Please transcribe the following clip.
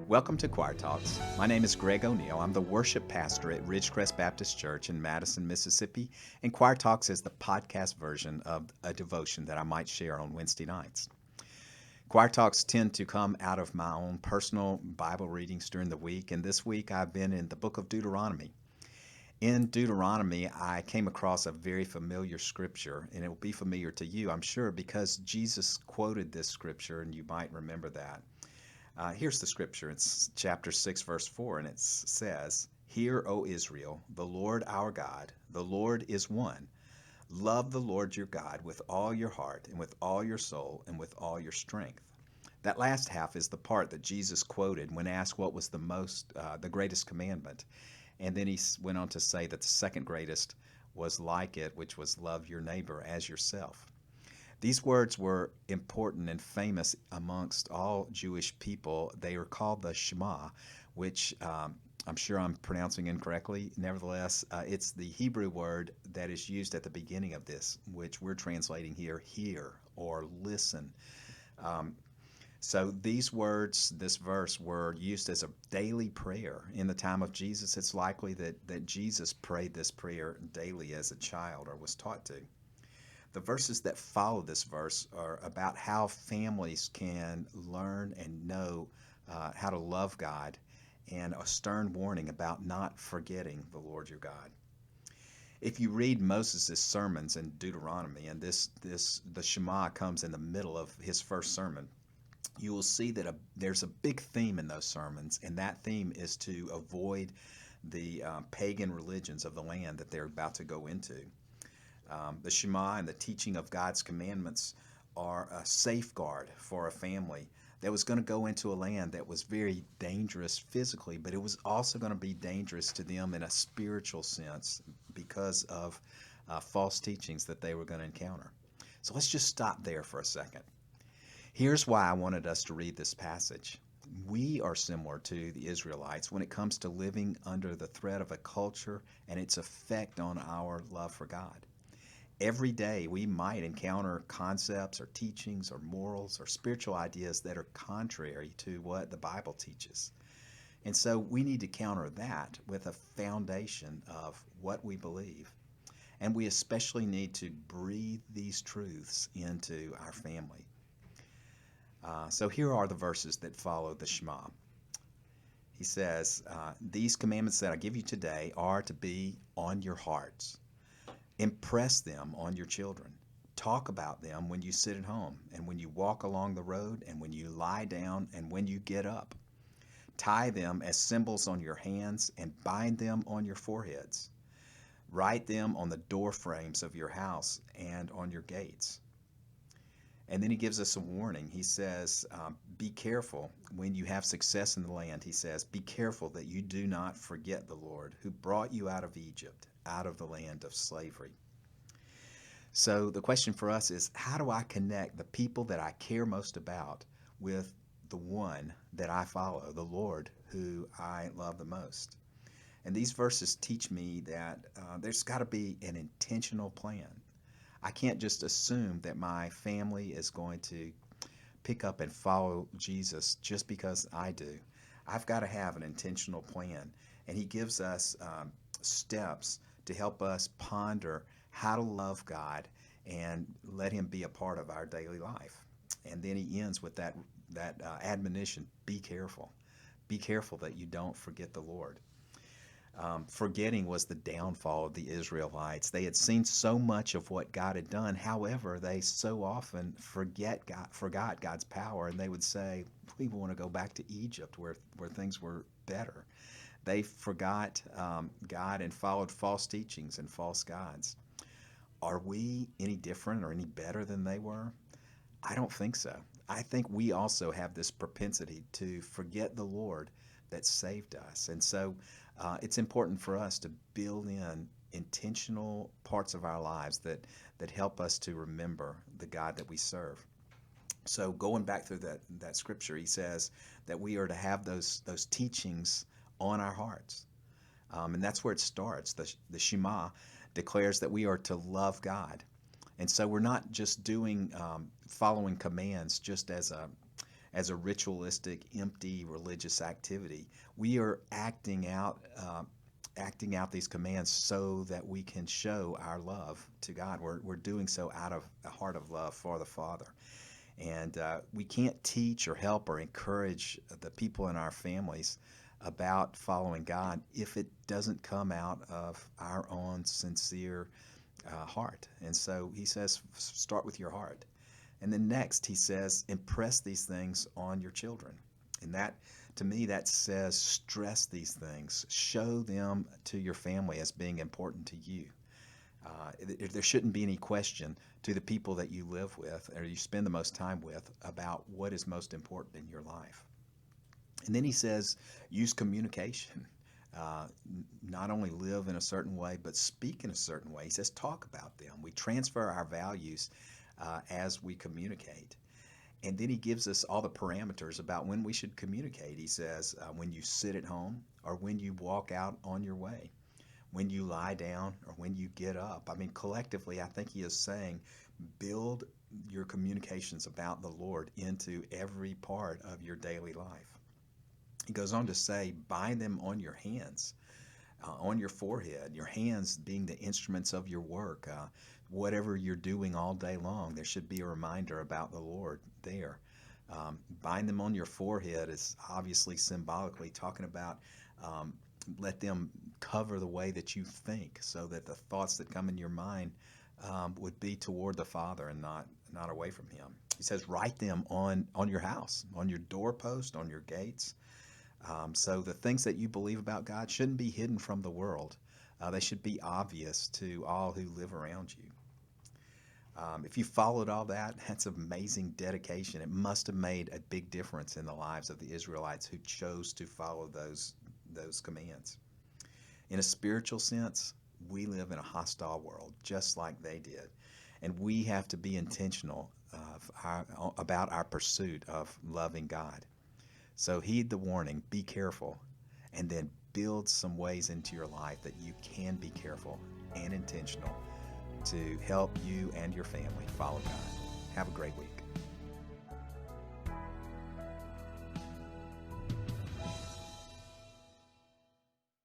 Welcome to Choir Talks. My name is Greg O'Neill. I'm the worship pastor at Ridgecrest Baptist Church in Madison, Mississippi, and Choir Talks is the podcast version of a devotion that I might share on Wednesday nights. Choir Talks tend to come out of my own personal Bible readings during the week, and this week I've been in the book of Deuteronomy. In Deuteronomy, I came across a very familiar scripture, and it will be familiar to you, I'm sure, because Jesus quoted this scripture, and you might remember that. Here's the scripture. It's chapter 6, verse 4, and it says, "Hear, O Israel, the Lord our God, the Lord is one. Love the Lord your God with all your heart and with all your soul and with all your strength." That last half is the part that Jesus quoted when asked what was the greatest commandment. And then he went on to say that the second greatest was like it, which was love your neighbor as yourself. These words were important and famous amongst all Jewish people. They are called the Shema, which I'm sure I'm pronouncing incorrectly. Nevertheless, it's the Hebrew word that is used at the beginning of this, which we're translating here, hear or listen. So these words, this verse, were used as a daily prayer. In the time of Jesus, it's likely that Jesus prayed this prayer daily as a child or was taught to. The verses that follow this verse are about how families can learn and know how to love God, and a stern warning about not forgetting the Lord your God. If you read Moses' sermons in Deuteronomy, and the Shema comes in the middle of his first sermon, you will see that there's a big theme in those sermons, and that theme is to avoid the pagan religions of the land that they're about to go into. The Shema and the teaching of God's commandments are a safeguard for a family that was going to go into a land that was very dangerous physically, but it was also going to be dangerous to them in a spiritual sense because of false teachings that they were going to encounter. So let's just stop there for a second. Here's why I wanted us to read this passage. We are similar to the Israelites when it comes to living under the threat of a culture and its effect on our love for God. Every day we might encounter concepts or teachings or morals or spiritual ideas that are contrary to what the Bible teaches. And so we need to counter that with a foundation of what we believe. And we especially need to breathe these truths into our family. So here are the verses that follow the Shema. He says, "These commandments that I give you today are to be on your hearts. Impress them on your children. Talk about them when you sit at home and when you walk along the road and when you lie down and when you get up. Tie them as symbols on your hands and bind them on your foreheads. Write them on the door frames of your house and on your gates." And then he gives us a warning. He says, be careful when you have success in the land. He says, be careful that you do not forget the Lord who brought you out of Egypt, out of the land of slavery. So the question for us is, how do I connect the people that I care most about with the one that I follow, the Lord who I love the most? And these verses teach me that there's got to be an intentional plan. I can't just assume that my family is going to pick up and follow Jesus just because I do. I've got to have an intentional plan. And he gives us steps to help us ponder how to love God and let him be a part of our daily life. And then he ends with that admonition, be careful. Be careful that you don't forget the Lord. Forgetting was the downfall of the Israelites. They had seen so much of what God had done. However, they so often forgot God's power, and they would say, we want to go back to Egypt where things were better. They forgot God and followed false teachings and false gods. Are we any different or any better than they were? I don't think so. I think we also have this propensity to forget the Lord that saved us. And so it's important for us to build in intentional parts of our lives that help us to remember the God that we serve. So going back through that scripture, he says that we are to have those teachings on our hearts. And that's where it starts. The Shema declares that we are to love God. And so we're not just doing following commands just as as a ritualistic, empty religious activity. We are acting out these commands so that we can show our love to God. We're doing so out of a heart of love for the Father. And we can't teach or help or encourage the people in our families about following God if it doesn't come out of our own sincere heart. And so he says, start with your heart. And then next, he says, impress these things on your children. And that, to me, that says stress these things, show them to your family as being important to you. There shouldn't be any question to the people that you live with or you spend the most time with about what is most important in your life. And then he says, use communication. Not only live in a certain way, but speak in a certain way. He says, talk about them. We transfer our values as we communicate. And then he gives us all the parameters about when we should communicate. He says, when you sit at home or when you walk out on your way, when you lie down or when you get up. I mean, collectively, I think he is saying, build your communications about the Lord into every part of your daily life. He goes on to say, bind them on your hands, on your forehead, your hands being the instruments of your work. Whatever you're doing all day long, there should be a reminder about the Lord there. Bind them on your forehead is obviously symbolically talking about let them cover the way that you think so that the thoughts that come in your mind would be toward the Father and not away from him. He says, write them on your house, on your doorpost, on your gates. So the things that you believe about God shouldn't be hidden from the world. They should be obvious to all who live around you. If you followed all that, that's amazing dedication. It must have made a big difference in the lives of the Israelites who chose to follow those commands. In a spiritual sense, we live in a hostile world, just like they did. And we have to be intentional about our pursuit of loving God. So heed the warning, be careful, and then build some ways into your life that you can be careful and intentional to help you and your family follow God. Have a great week.